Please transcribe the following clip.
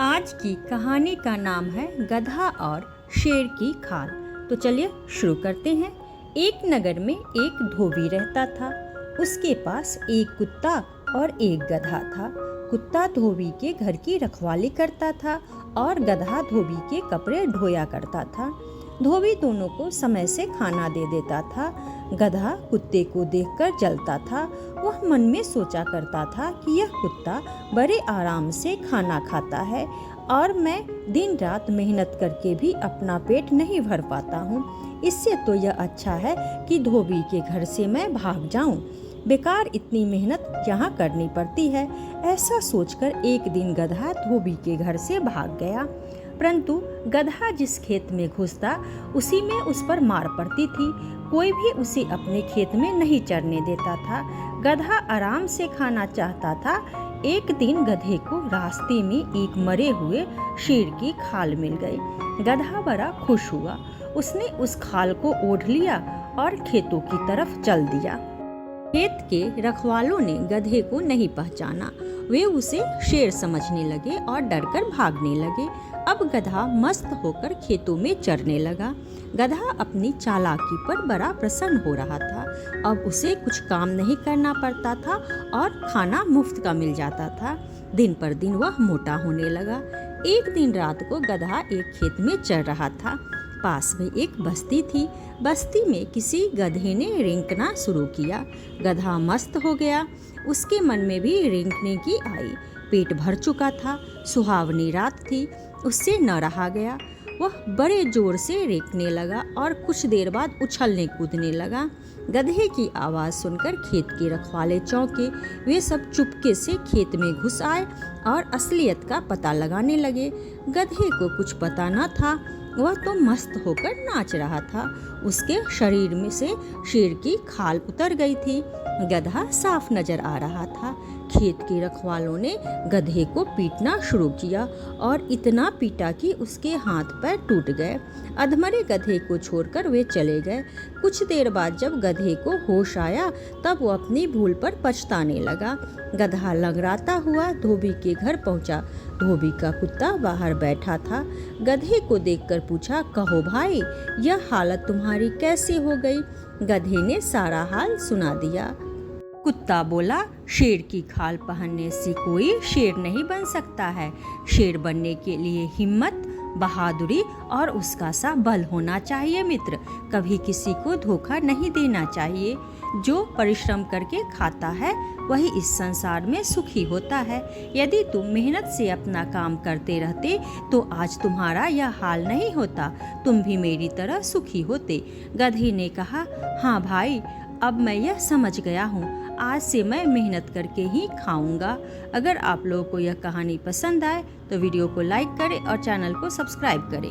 आज की कहानी का नाम है गधा और शेर की खाल। तो चलिए शुरू करते हैं। एक नगर में एक धोबी रहता था। उसके पास एक कुत्ता और एक गधा था। कुत्ता धोबी के घर की रखवाली करता था और गधा धोबी के कपड़े धोया करता था। धोबी दोनों को समय से खाना दे देता था। गधा कुत्ते को देखकर जलता था। वह मन में सोचा करता था कि यह कुत्ता बड़े आराम से खाना खाता है और मैं दिन रात मेहनत करके भी अपना पेट नहीं भर पाता हूँ। इससे तो यह अच्छा है कि धोबी के घर से मैं भाग जाऊँ। बेकार इतनी मेहनत यहाँ करनी पड़ती है। ऐसा सोचकर एक दिन गधा धोबी के घर से भाग गया। परंतु गधा जिस खेत में घुसता उसी में उस पर मार पड़ती थी। कोई भी उसे अपने खेत में नहीं चरने देता था। गधा आराम से खाना चाहता था। एक दिन गधे को रास्ते में एक मरे हुए शेर की खाल मिल गई। गधा बड़ा खुश हुआ। उसने उस खाल को ओढ़ लिया और खेतों की तरफ चल दिया। खेत के रखवालों ने गधे को नहीं पहचाना। वे उसे शेर समझने लगे और डरकर भागने लगे। अब गधा मस्त होकर खेतों में चरने लगा। गधा अपनी चालाकी पर बड़ा प्रसन्न हो रहा था। अब उसे कुछ काम नहीं करना पड़ता था और खाना मुफ्त का मिल जाता था। दिन पर दिन वह मोटा होने लगा। एक दिन रात को गधा एक खेत में चर रहा था। पास में एक बस्ती थी। बस्ती में किसी गधे ने रेंकना शुरू किया। गधा मस्त हो गया। उसके मन में भी रेंकने की आई। पेट भर चुका था। सुहावनी रात थी। उससे न रहा गया। वह बड़े जोर से रेंकने लगा और कुछ देर बाद उछलने कूदने लगा। गधे की आवाज़ सुनकर खेत के रखवाले चौंके। वे सब चुपके से खेत में घुस आए और असलियत का पता लगाने लगे। गधे को कुछ पता न था। वह तो मस्त होकर नाच रहा था। उसके शरीर में से शेर की खाल उतर गई थी। गधा साफ नजर आ रहा था। खेत के रखवालों ने गधे को पीटना शुरू किया और इतना पीटा कि उसके हाथ पैर टूट गए। अधमरे गधे को छोड़कर वे चले गए। कुछ देर बाद जब गधे को होश आया तब वो अपनी भूल पर पछताने लगा। गधा लंगड़ाता हुआ धोबी के घर पहुंचा। धोबी का कुत्ता बाहर बैठा था। गधे को देखकर पूछा, कहो भाई, यह हालत तुम्हारी कैसे हो गई? गधे ने सारा हाल सुना दिया। कुत्ता बोला, शेर की खाल पहनने से कोई शेर नहीं बन सकता है। शेर बनने के लिए हिम्मत, बहादुरी और उसका सा बल होना चाहिए मित्र। कभी किसी को धोखा नहीं देना चाहिए। जो परिश्रम करके खाता है वही इस संसार में सुखी होता है। यदि तुम मेहनत से अपना काम करते रहते तो आज तुम्हारा यह हाल नहीं होता। तुम भी मेरी तरह सुखी होते। गधे ने कहा, हाँ भाई, अब मैं यह समझ गया हूँ। आज से मैं मेहनत करके ही खाऊंगा। अगर आप लोगों को यह कहानी पसंद आए तो वीडियो को लाइक करें और चैनल को सब्सक्राइब करें।